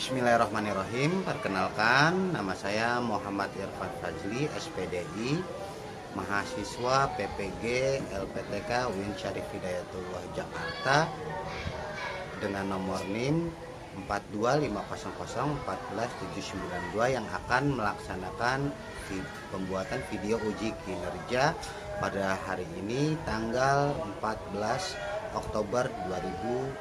Bismillahirrahmanirrahim. Perkenalkan, nama saya Muhammad Irfan Fajli, SPDI, mahasiswa PPG LPTK UIN Syarif Hidayatullah Jakarta, dengan nomor NIM 42500147792 yang akan melaksanakan pembuatan video uji kinerja pada hari ini tanggal 14 Oktober 2025.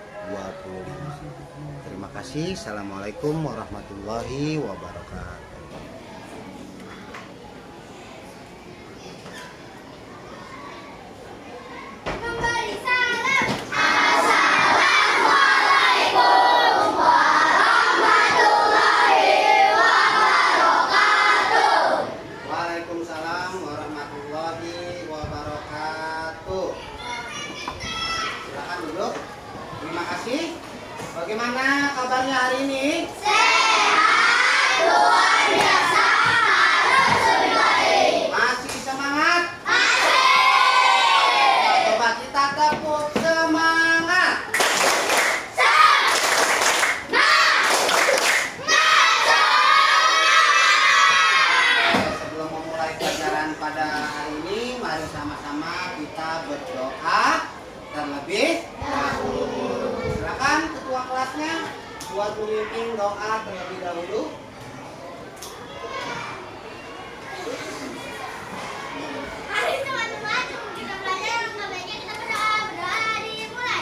Terima kasih. Assalamualaikum warahmatullahi wabarakatuh. Waalaikumsalam warahmatullahi wabarakatuh. Silakan duduk. Terima kasih. Bagaimana kabarnya hari ini? Sehat, luar biasa, harus lebih baik. Masih semangat? Masih. Coba kita tepuk semangat. Sebelum memulai pelajaran pada hari ini, mari sama-sama kita berdoa terlebih dahulu. Silakan ketua kelasnya buat memimpin doa terlebih dahulu. Mari teman-teman, sebelum kita belajar, baiknya kita berdoa. Berdoa dimulai.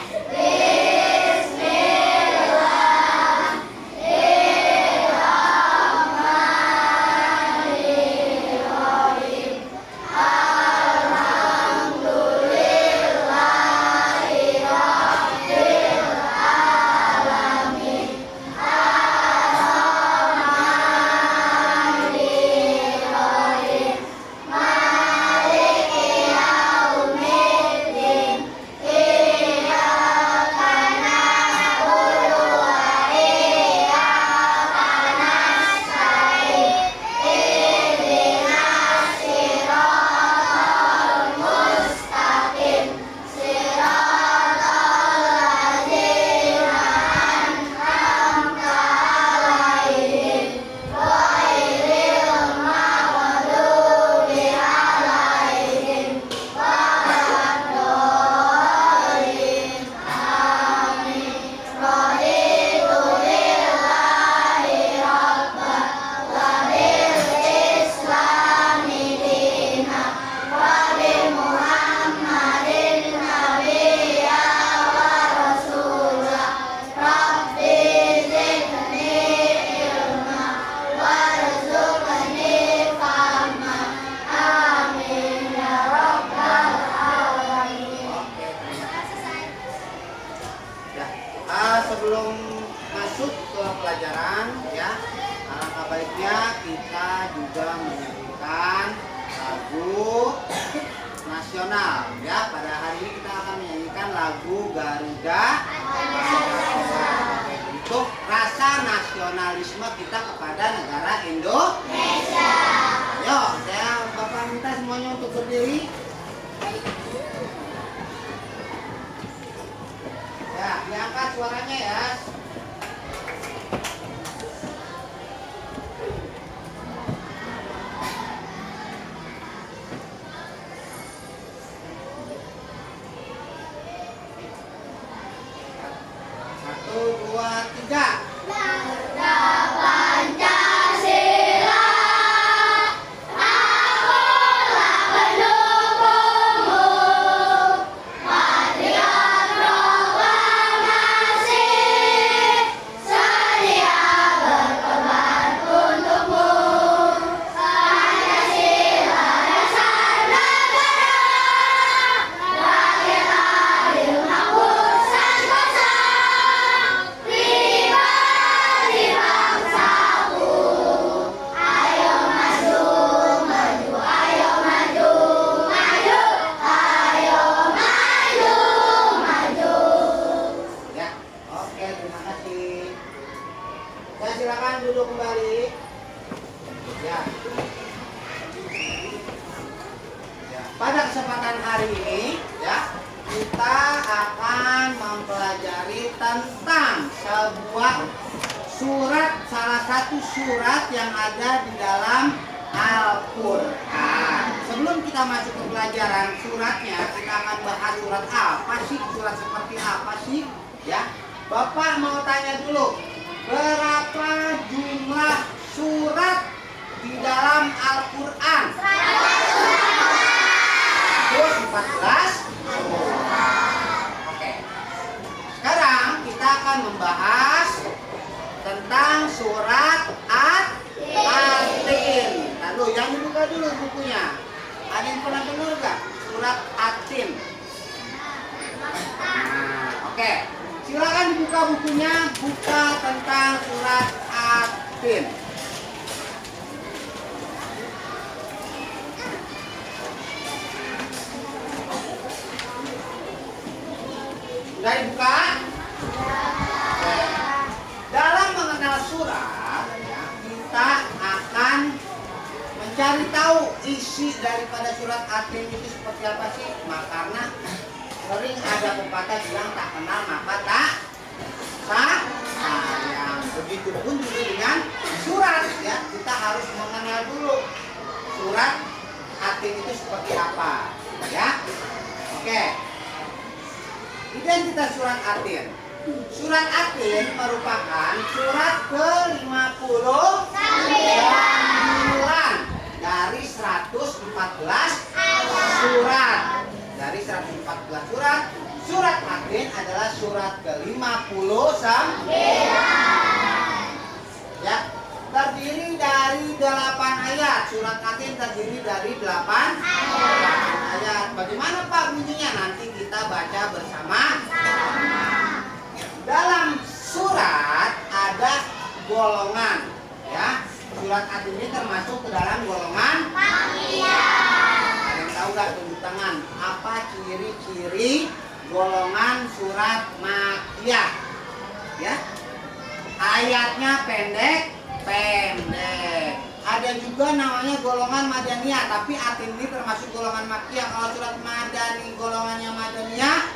Sebelum masuk ke pelajaran, ya, alangkah baiknya kita juga menyanyikan lagu nasional. Ya, pada hari ini kita akan menyanyikan lagu Garuda untuk rasa nasionalisme kita kepada negara Indonesia. Ayo, Bapak minta semuanya untuk berdiri. Ya, diangkat suaranya ya. Satu, dua, tiga. Garuda Pancasila, akulah pendukungmu. Patriot proklamasi, sedia berkorban untukmu. Pancasila dasar negara, rakyat adil makmur sentosa. Pribadi bangsaku, ayo maju, maju, ayo maju, maju, ayo maju, maju. Ya, oke, terima kasih. Ya, silakan duduk kembali. Ya. Ya, pada kesempatan hari ini, ya, kita akan mempelajari tentang sebuah salah satu surat yang ada di dalam Al-Quran. Sebelum kita masuk ke pelajaran suratnya, kita akan bahas surat apa sih, surat seperti apa sih, ya. Bapak mau tanya dulu, berapa jumlah surat di dalam Al-Quran? 14 surat. Oke. Sekarang kita akan membahas tentang surat At-Tin. Lalu yang dibuka dulu bukunya. Ada yang pernah dengar nggak? Surat At-Tin. Nah, oke. Silakan dibuka bukunya. Buka tentang surat At-Tin. Sudah dibuka? Dalam mengenal surat, ya, kita akan mencari tahu isi daripada surat At-Tin itu seperti apa sih. Karena sering ada pepatah bilang tak kenal maka tak sayang. Begitupun juga dengan surat, ya, kita harus mengenal dulu surat At-Tin itu seperti apa, ya. Oke. Identitas surat At-Tin. Surat At-Tin merupakan surat ke-59 dari 114 surat. Dari 114 surat, surat At-Tin adalah surat ke-59. Ya, terdiri dari 8 ayat. Surat At-Tin terdiri dari 8 ayat. Bagaimana Pak bunyinya? Nanti kita baca bersama. Dalam surat ada golongan, ya. Surat At-Tin ini termasuk ke dalam golongan Makkiyah. Ada yang tahu nggak? Tunjuk tangan. Apa ciri-ciri golongan surat Makkiyah? Ya. Ayatnya pendek. Ada juga namanya golongan Madaniyah, tapi At-Tin ini termasuk golongan Makkiyah. Kalau surat Madani golongannya Madaniyah,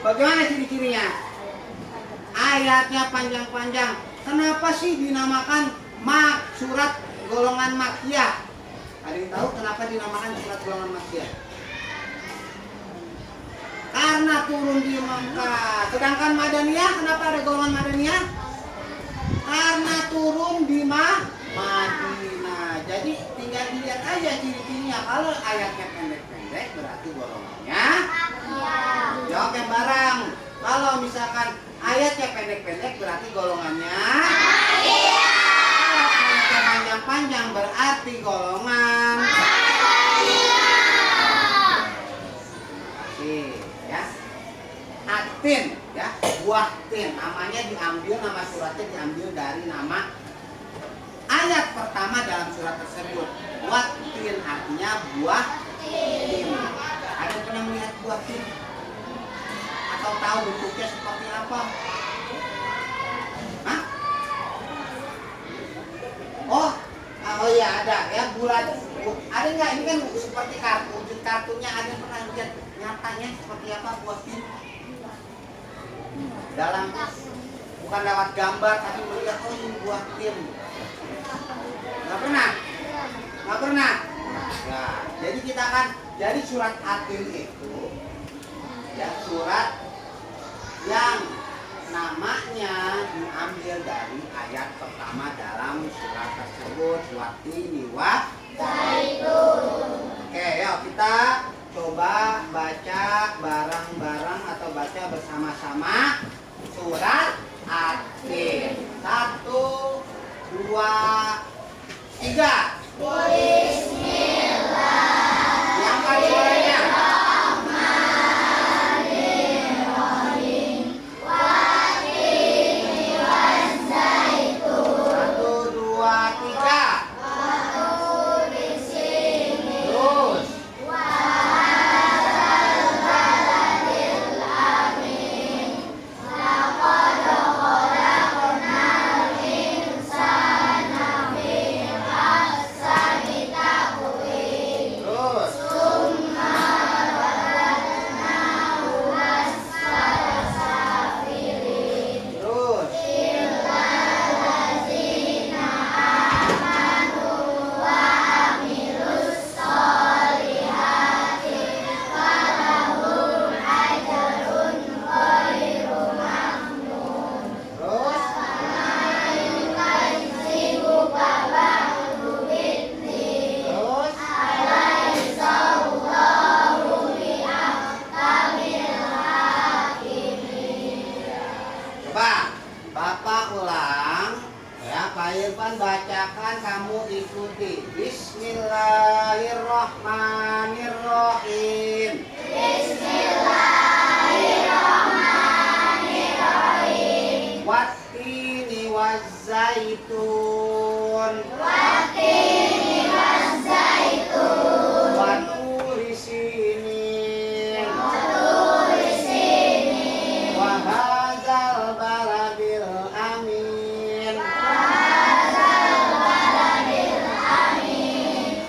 bagaimana ciri-cirinya? Ayatnya panjang-panjang. Kenapa sih dinamakan surat golongan Makkiyah? Ada yang tahu kenapa dinamakan surat golongan Makkiyah? Karena turun di Mekah. Sedangkan Madaniyah, kenapa ada golongan Madaniyah? Karena turun di Madinah. Jadi tinggal dilihat aja ciri-cirinya. Kalau ayatnya pendek-pendek berarti golongannya Makkiyah. Jawab yang bareng. Kalau misalkan ayatnya pendek-pendek berarti golongannya Makkiyah. Kalau ayatnya panjang-panjang berarti golongan Madaniyah. Ya. At-Tin, ya, buah tin. Namanya diambil, nama suratnya diambil dari nama ayat pertama dalam surat tersebut. Buah tin artinya buah tin. Ada yang pernah melihat buah tin? Atau tahu bentuknya seperti apa? Hah? Oh iya ada, ya, bulat. Ada nggak? Ini kan seperti kartu, wujud kartunya. Ada yang pernah lihat nyatanya seperti apa buah tin? Dalam, bukan lewat gambar tapi melihat, oh ini buah tin. Nggak pernah? Nggak pernah? Ya, jadi kita akan, jadi surat At-Tin itu, ya, surat yang namanya diambil dari ayat pertama dalam surat tersebut. Wat-tini wa zaitun. Oke, yuk kita coba baca bareng-bareng atau baca bersama-sama surat At-Tin. 1, 2, 3. Bismillah. Diangkat suaranya. ulang. Ya, Pak Irfan bacakan, kamu ikuti. Bismillahirrahmanirrahim. Bismillahirrahmanirrahim. Wattini wazzaitun. Wattini wazzaitun. Waturi sinin. Waturi sinin. Wahadzal baladil amin.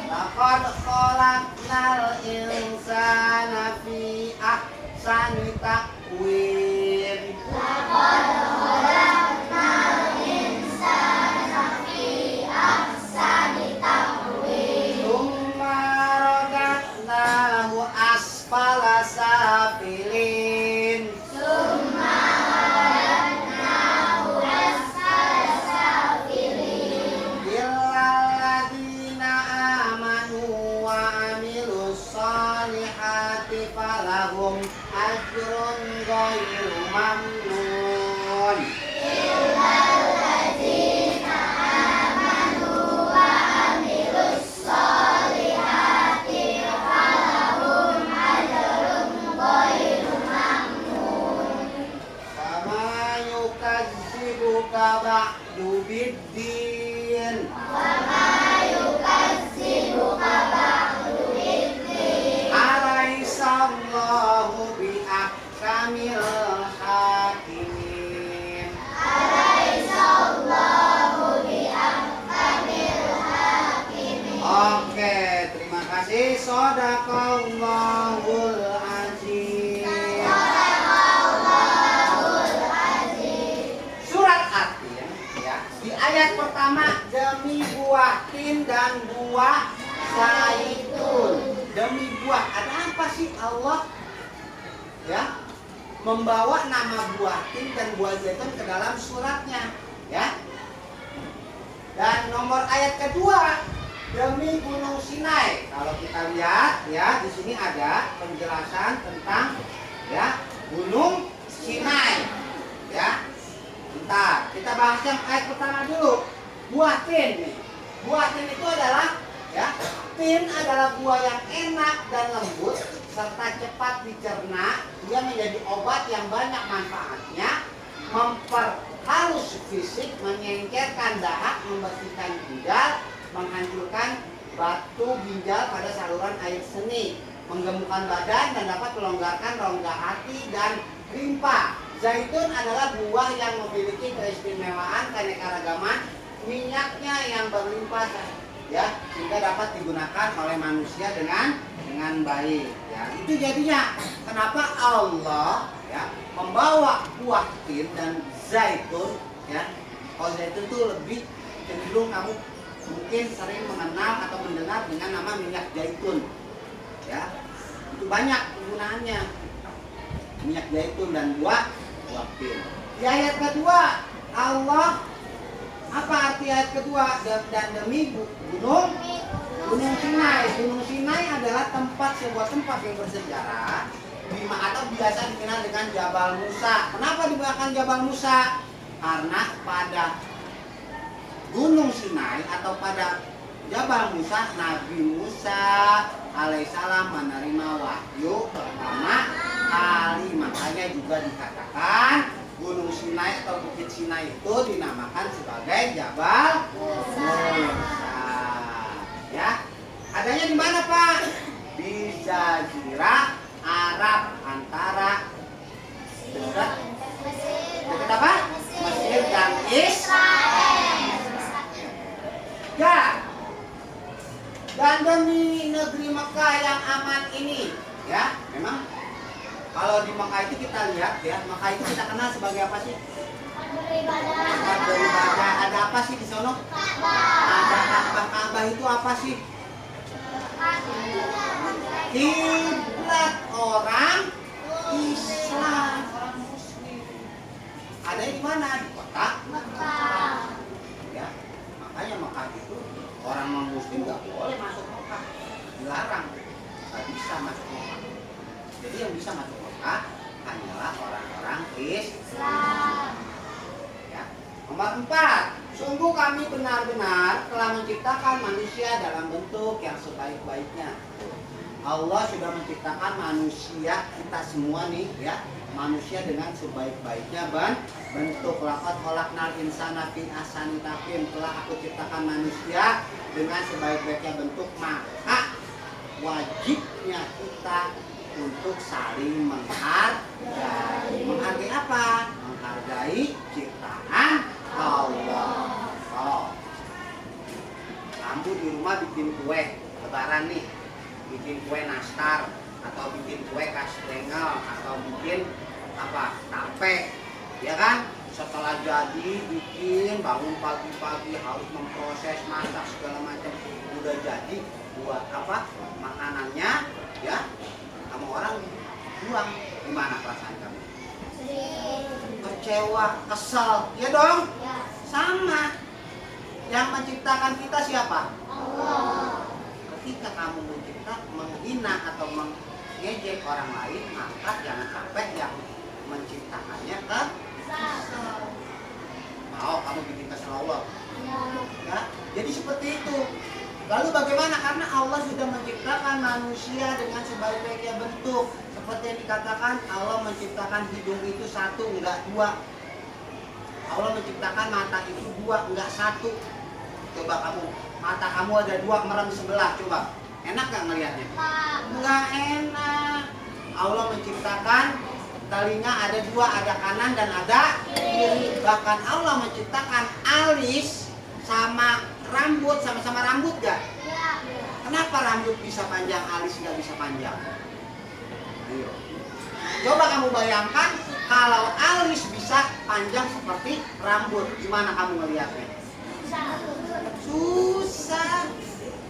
Laqad khalaqnal insana fi ahsani taqwim. Laqad khalaqnal insana fi ahsani taqwim. Tsumma radadnahu asfala safilin. Tsumma radadnahu asfala safilin. Illalladzina amanu wa amilus solihati falahum ajrun ghairu mamnun. Illalladzina amanu wa amilus solihati falahum ajrun ghairu mamnun. Fama yukadzibuka ba'du biddin. Alaihissallahu biahkamil hakimin. Oke, terima kasih. Shadaqallahul azim. Surat At-Tin ya. Di ayat pertama, demi buah tin dan buah zaitun. Demi buah, ada apa sih Allah ya membawa nama buah tin dan buah zaitun ke dalam suratnya ya. Dan nomor ayat kedua, demi Gunung Sinai. Kalau kita lihat ya, di sini ada penjelasan tentang ya Gunung Sinai ya. Bentar, kita bahas yang ayat pertama dulu. Buah tin nih. Buah tin itu adalah ya, tin adalah buah yang enak dan lembut serta cepat dicerna. Dia menjadi obat yang banyak manfaatnya, memperhalus fisik, menyingkirkan dahak, membersihkan ginjal, menghancurkan batu ginjal pada saluran air seni, menggemukkan badan dan dapat melonggarkan rongga hati dan limpa. Zaitun adalah buah yang memiliki keistimewaan keanekaragaman minyaknya yang berlimpah ya, sehingga dapat digunakan oleh manusia dengan baik ya. Itu jadinya kenapa Allah ya membawa buah tin dan zaitun ya. Kalau zaitun itu lebih cenderung kamu mungkin sering mengenal atau mendengar dengan nama minyak zaitun ya. Itu banyak penggunaannya, minyak zaitun dan buah tin. Di ayat kedua, Allah, apa arti ayat kedua? Dan demi Gunung Sinai. Gunung Sinai adalah sebuah tempat yang bersejarah atau biasa dikenal dengan Jabal Musa. Kenapa dinamakan Jabal Musa? Karena pada Gunung Sinai atau pada Jabal Musa, Nabi Musa alaihissalam menerima wahyu pertama kali. Makanya juga dikatakan Gunung Sinai atau Bukit Sinai itu dinamakan sebagai Jabal Musa. Ya, adanya di mana Pak? Di Jazirah Arab antara dekat apa? Mesir dan Israel. Ya. Dan demi negeri Mekah yang aman ini, ya, memang kalau di Mekah itu kita lihat ya, Mekah itu kita kenal sebagai apa sih? Tempat beribadah. Ada apa sih di sono? Ada Ka'bah itu apa sih? Kiblat orang Islam, orang Muslim. Ada di mana? Di kota Mekah. Ya, makanya Mekah itu orang non Muslim nggak boleh masuk Mekah, dilarang, nggak bisa masuk Mekah. Jadi yang bisa masuk Mekah hanyalah orang-orang Islam. Ya. Nomor Nomor 4, sungguh kami benar-benar telah menciptakan manusia dalam bentuk yang sebaik-baiknya. Allah sudah menciptakan manusia kita semua nih ya, manusia dengan sebaik-baiknya bentuk. Laqad khalaqnal insana fi ahsani taqwim, telah aku ciptakan manusia dengan sebaik-baiknya bentuk, maka wajibnya kita untuk saling menghargai. Menghargai apa? Menghargai ciptaan Allah. Oh. Kamu di rumah bikin kue lebaran nih, bikin kue nastar atau bikin kue kastengel atau bikin apa tape, ya kan? Setelah jadi bikin, bangun pagi-pagi harus memproses, masak segala macam, udah jadi buat apa makanannya, ya sama orang buang, gimana perasaan kamu? Kecewa, kesel, ya dong? Sama. Yang menciptakan kita siapa? Allah. Ketika kamu mencipta, menghina atau mengejek orang lain, maka jangan sampai yang menciptakannya kesel. Mau kamu bikin kesel Allah? Ya, jadi seperti itu. Lalu bagaimana? Karena Allah sudah menciptakan manusia dengan sebaik-baiknya bentuk. Seperti yang dikatakan, Allah menciptakan hidung itu satu, enggak dua. Allah menciptakan mata itu dua, enggak satu. Coba kamu, mata kamu ada dua, merem sebelah, coba. Enak gak ngelihatnya? Enggak enak. Allah menciptakan telinga ada dua, ada kanan dan ada kiri. Bahkan Allah menciptakan alis sama rambut, sama-sama rambut gak? Kenapa rambut bisa panjang, alis nggak bisa panjang? Ayo. Coba kamu bayangkan kalau alis bisa panjang seperti rambut, gimana kamu ngelihatnya? Susah,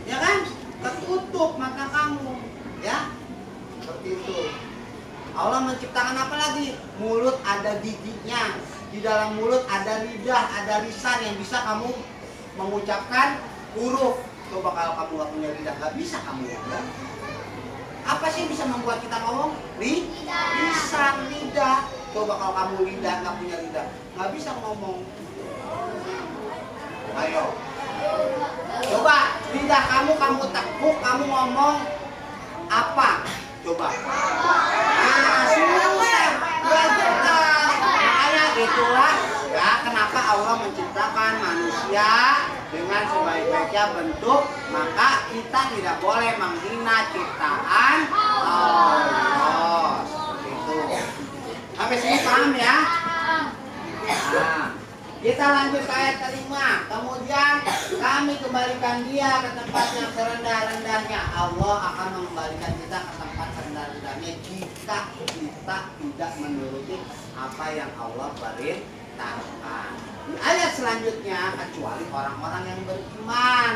ya kan? Ketutup mata kamu, ya? Seperti itu. Allah menciptakan apa lagi? Mulut ada giginya, di dalam mulut ada lidah, ada lisan yang bisa kamu mengucapkan huruf. Coba kalau kamu gak punya lidah, gak bisa kamu ya. Apa sih yang bisa membuat kita ngomong? Lisan, lidah. Coba kalau kamu lidah, gak punya lidah, gak bisa ngomong. Ayo. Coba lidah kamu tekuk, kamu ngomong apa? Coba. Nah, susah. Makanya itulah ya kenapa Allah menciptakan manusia dengan sebaik-baiknya bentuk, maka kita tidak boleh menghina ciptaan Allah. Seperti itu. Sampai sini paham ya? Nah, kita lanjut ke ayat kelima. Kemudian kami kembalikan dia ke tempat yang serendah-rendahnya. Allah akan mengembalikan kita ke tempat serendah-rendahnya jika kita tidak menuruti apa yang Allah perintahkan. Di ayat selanjutnya, kecuali orang-orang yang beriman.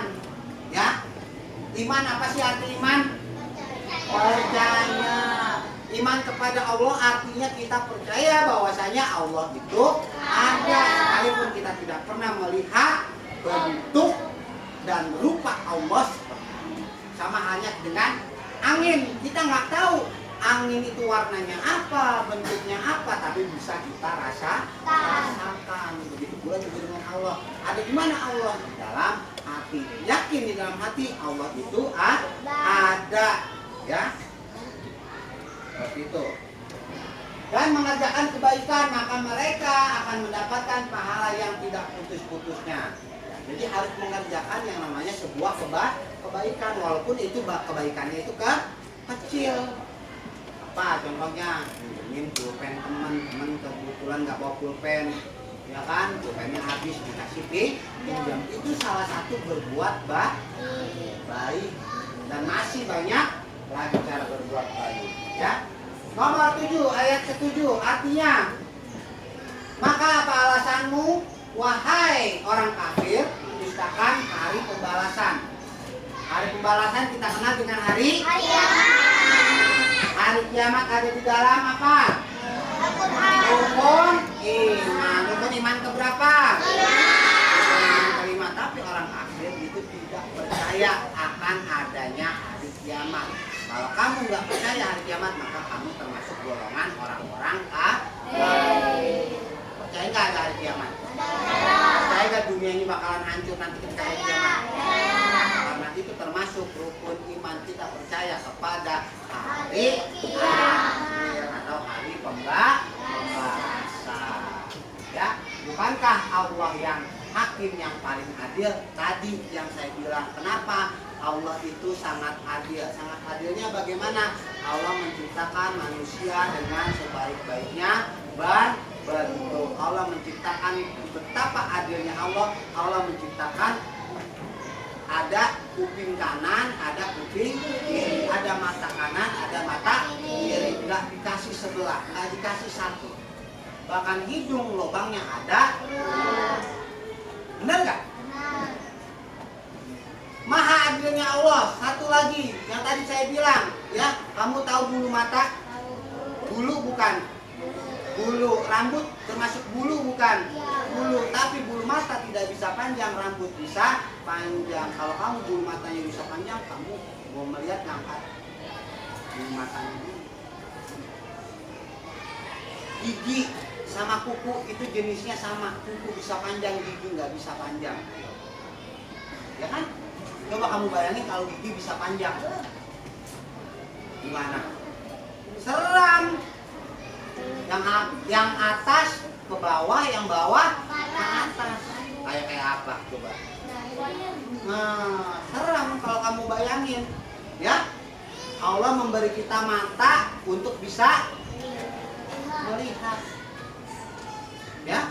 Ya, iman apa sih arti iman? Percaya. Iman kepada Allah artinya kita percaya bahwasanya Allah itu ada, sekalipun kita tidak pernah melihat bentuk dan rupa Allah. Sama halnya dengan angin, kita nggak tahu angin itu warnanya apa, bentuknya apa, tapi bisa kita rasakan. Begitu pula juga dengan Allah. Ada di mana Allah? Di dalam hati. Yakin di dalam hati Allah itu ada, ya. Seperti itu. Dan mengerjakan kebaikan, maka mereka akan mendapatkan pahala yang tidak putus-putusnya. Jadi harus mengerjakan yang namanya sebuah kebaikan, walaupun itu kebaikannya itu kecil. Apa contohnya? Pinjemin pulpen teman kebetulan nggak bawa pulpen, ya kan? Pulpennya habis dikasih pinjam. Itu salah satu berbuat baik. Dan masih banyak lagi cara berbuat baik, ya. Nomor 7, ayat ke-7 artinya, maka apa alasanmu wahai orang kafir mendustakan hari pembalasan? Hari pembalasan kita kenal dengan hari kiamat. Hari kiamat ada di dalam apa? Rukun iman. Rukun iman keberapa? Iman kelima. Tapi orang kafir itu tidak percaya akan adanya hari kiamat. Kalau kamu nggak percaya hari kiamat, maka kamu termasuk golongan orang-orang kafir. Percaya nggak ada hari kiamat? dunia ini bakalan hancur nanti ketika hari kiamat? Karena itu termasuk rukun iman, kita percaya kepada hari akhir atau hari pembalasan. Ya, bukankah Allah yang hakim yang paling adil? Tadi yang saya bilang, kenapa Allah itu sangat adil? Sangat adilnya bagaimana? Allah menciptakan manusia dengan sebaik-baiknya bentuk. Allah menciptakan, betapa adilnya Allah. Allah menciptakan ada kuping kanan, ada kuping kiri, ada mata kanan, ada mata kiri. Nggak dikasih sebelah, nggak dikasih satu. Bahkan hidung lubangnya ada. Benar nggak? Maha adilnya Allah. Satu lagi yang tadi saya bilang, ya, kamu tahu bulu mata? Bulu bukan? Bulu rambut termasuk bulu bukan? Bulu, tapi bulu mata tidak bisa panjang, rambut bisa panjang. Kalau kamu bulu matanya bisa panjang, kamu mau melihat ngangkat bulu matanya dulu. Gigi sama kuku itu jenisnya sama, kuku bisa panjang, gigi nggak bisa panjang. Ya kan? Coba kamu bayangin kalau gigi bisa panjang, gimana? Seram. Yang atas ke bawah, yang bawah ke atas. Kayak apa coba? Nah, seram kalau kamu bayangin. Ya, Allah memberi kita mata untuk bisa melihat. Ya,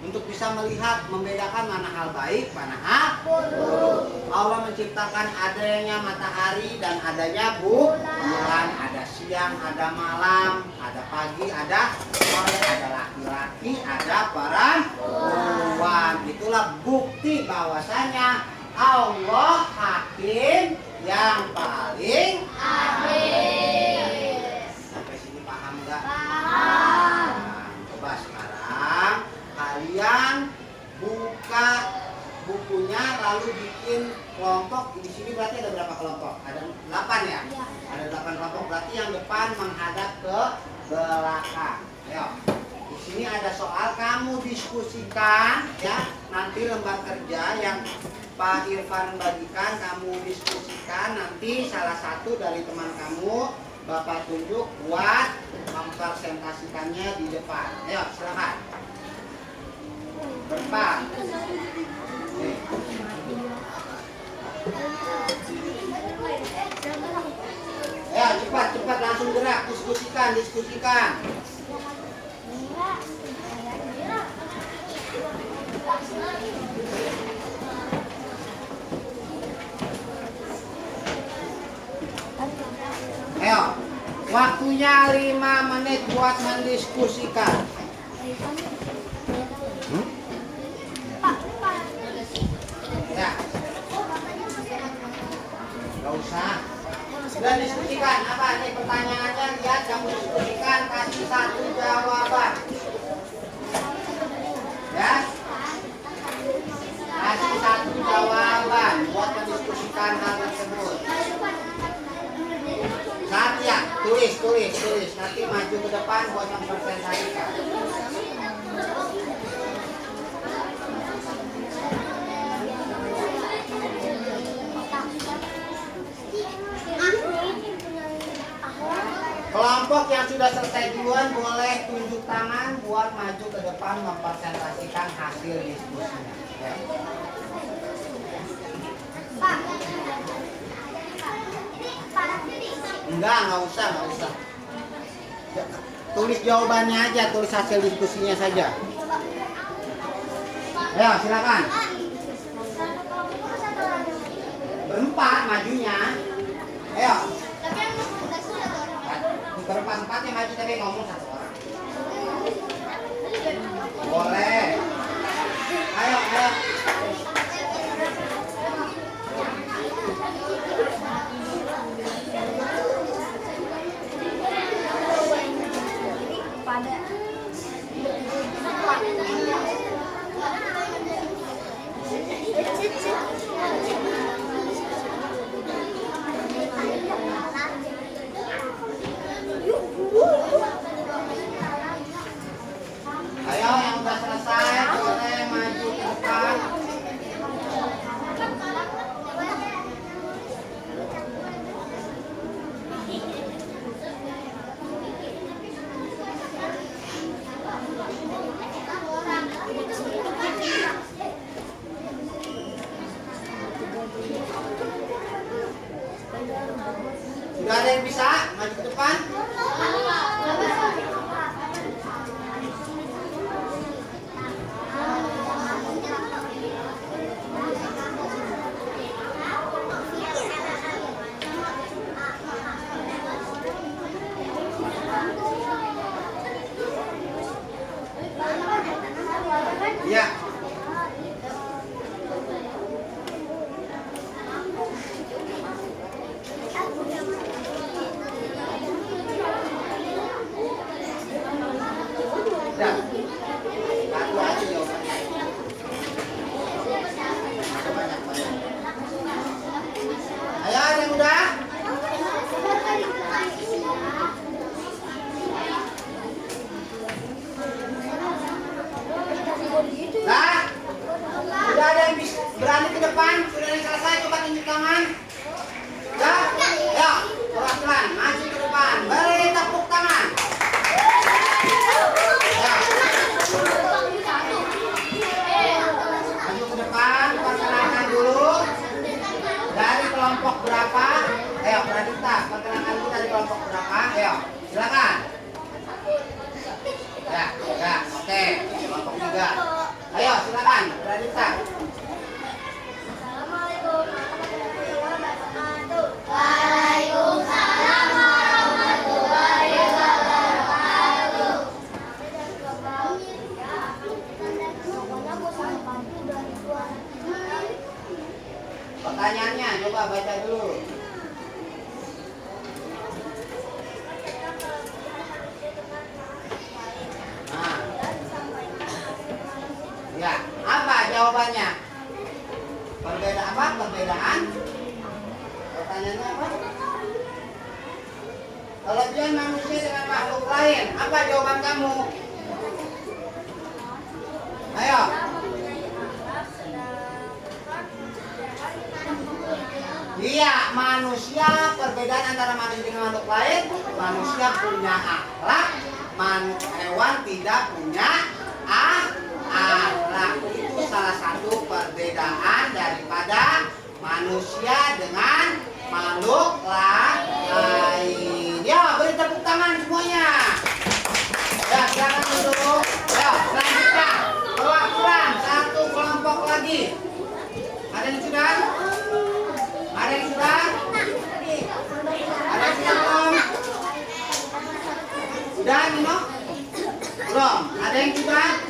untuk bisa melihat, membedakan mana hal baik, mana hal buruk. Allah menciptakan adanya matahari dan adanya bulan, ada siang, ada malam, ada pagi, ada sore, ada laki-laki, ada perempuan. Itulah bukti bahwasanya Allah hakim yang paling adil. Sampai sini paham nggak? Paham. Coba sekarang kalian buka bukunya lalu bikin kelompok. Di sini berarti ada berapa kelompok? Ada 8 ya? Ada 8 kelompok, berarti yang depan menghadap ke belakang. Ayo. Di sini ada soal, kamu diskusikan ya. Nanti lembar kerja yang Pak Irfan bagikan, kamu diskusikan. Nanti salah satu dari teman kamu Bapak tunjuk buat mempresentasikannya di depan. Ayo, silakan. Berempat. Ya, cepat langsung gerak, diskusikan. Ayo, waktunya 5 menit buat mendiskusikan. Ya. Gak usah. Sudah diskusikan apa nih pertanyaannya? Lihat, kamu diskusikan, kasih 1 jawaban. Ya. Kasih 1 jawaban buat mendiskusikan hal tersebut. Saat ya, tulis. Nanti maju ke depan buat mempresentasikan. Kelompok yang sudah selesai duluan boleh tunjuk tangan buat maju ke depan mempresentasikan hasil diskusinya. Ya. Enggak usah. Tulis jawabannya aja, tulis hasil diskusinya saja. Ya, silakan. Berempat majunya. Ayo. Berempat-empatnya maju tapi ngomong 1 orang. Boleh. Ayo. Ayo yang udah selesai Iya. Udah. Satu aja jawabannya. Ada banyak. Ayo, ada yang udah? Nah, udah ada yang berani ke depan? Sudah yang selesai? Coba tunjuk tangan. Udah? Ya, pelan-pelan, maju ke depan. Beri tepuk tangan. Ya. Maju ke depan, perkenalkan dulu. Dari kelompok berapa? Ayo, Pradita, perkenalkan dulu dari kelompok berapa? Ayo, silakan. Ya, oke. Kelompok 3. Ayo, silakan, Pradita. Assalamualaikum warahmatullahi wabarakatuh. Waalaikumsalam warahmatullahi wabarakatuh. Pertanyaannya, coba baca dulu. Nah. Ya, apa jawabannya? Perbedaan apa? Perbedaan? Pertanyaannya apa? Kelebihan manusia dengan makhluk lain. Apa jawaban kamu? Ayo. Iya, manusia, perbedaan antara manusia dengan makhluk lain, manusia punya akhlak, hewan tidak punya akhlak. Itu salah satu perbedaan daripada manusia dengan makhluk lain. Ya, beri tepuk tangan semuanya. Ya, silakan duduk. Ya, selanjutnya perwakilan satu kelompok lagi. Ada yang sudah? Ada yang sudah? Ada yang sudah belum? Sudah, Nino? Belum. Ada yang sudah?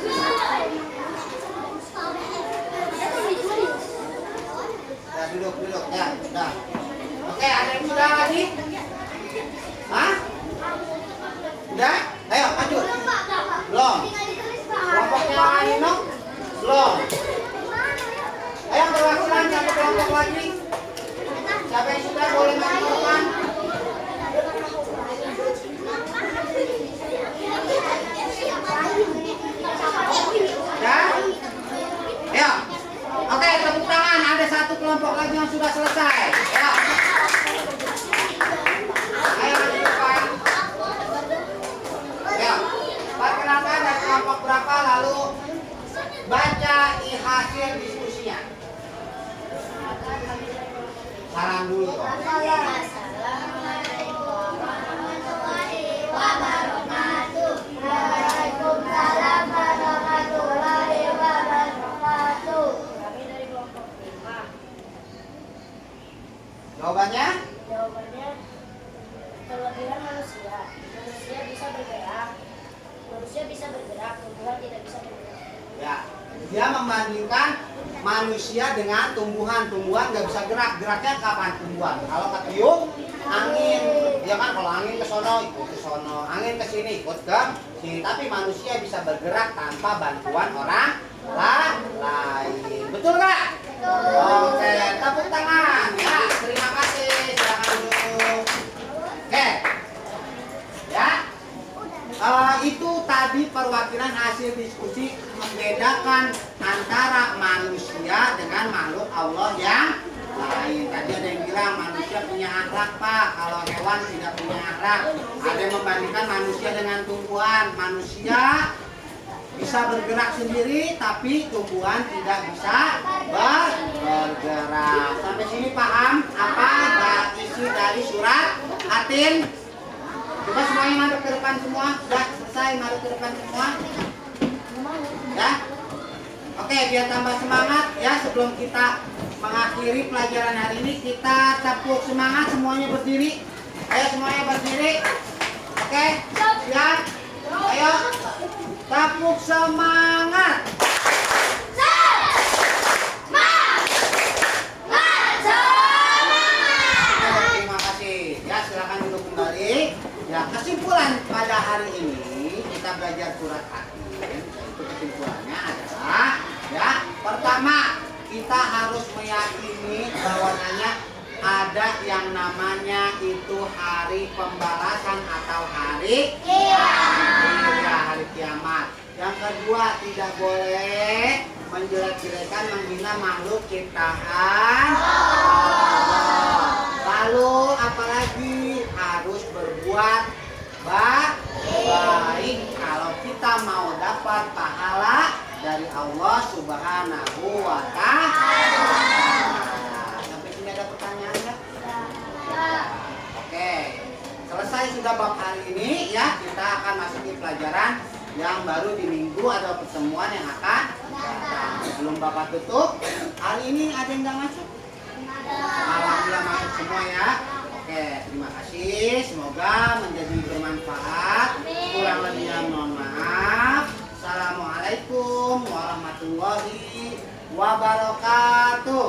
Ya, duduk. Ya, sudah. Oke, ada yang sudah lagi? Hah? Sudah? Ayo, maju. Belum. Kelompoknya Nino? Belum. Ayo, perwakilan satu kelompok lagi. Siapa yang sudah boleh maju ke depan? Ya? Ayo. Oke, tepuk tangan. Ada satu kelompok lagi yang sudah selesai. Ya. Ayo maju ke depan. Ya. Perkenalkan dari kelompok berapa, lalu baca hasil diskusinya. Salam dulu. Assalamualaikum warahmatullahi wabarakatuh. Waalaikumsalam warahmatullahi wabarakatuh. Kami dari kelompok 5. Jawabannya? Jawabannya kelebihan manusia. Manusia bisa bergerak, tumbuhan tidak bisa bergerak. Ya. Dia membandingkan manusia dengan tumbuhan. Tumbuhan nggak bisa gerak. Geraknya kapan tumbuhan? Kalau ketiup angin, ya kan, kalau angin ke sono ikut ke sono, angin ke sini ikut ke sini. Tapi manusia bisa bergerak tanpa bantuan orang lain. Betul nggak? Oke, tepuk tangan. Ya, terima kasih. Silakan duduk. Oke. Ya. Itu tadi perwakilan hasil diskusi membedakan antara manusia dengan makhluk Allah yang lain. Tadi ada yang bilang manusia punya akhlak, Pak, kalau hewan tidak punya akhlak. Ada yang membandingkan manusia dengan tumbuhan. Manusia bisa bergerak sendiri, tapi tumbuhan tidak bisa bergerak. Sampai sini paham apa isi dari surat Atin? Coba semuanya madep ke depan semua. Sudah selesai madep ke depan semua. Ya. Oke, biar tambah semangat ya, sebelum kita mengakhiri pelajaran hari ini, kita tepuk semangat semuanya berdiri. Ayo semuanya berdiri. Oke, siap. Ayo. Tepuk semangat. kita harus meyakini bahwasanya ada yang namanya itu hari pembalasan atau hari hari kiamat. Yang kedua, tidak boleh menjelek-jelekan, menghina makhluk ciptaan Allah. Lalu apalagi harus berbuat baik kalau kita mau dapat pahala dari Allah Subhanahu wa Ta'ala. Sampai sini ada pertanyaan nggak? Oke, selesai sudah bab hari ini ya. Kita akan masuki pelajaran yang baru di minggu atau pertemuan yang akan datang. Sebelum Bapak tutup, hari ini ada yang nggak masuk? Alhamdulillah masuk semua ya. Oke, terima kasih. Semoga menjadi bermanfaat. Kurang lebihnya mohon maaf. Assalamualaikum warahmatullahi wabarakatuh.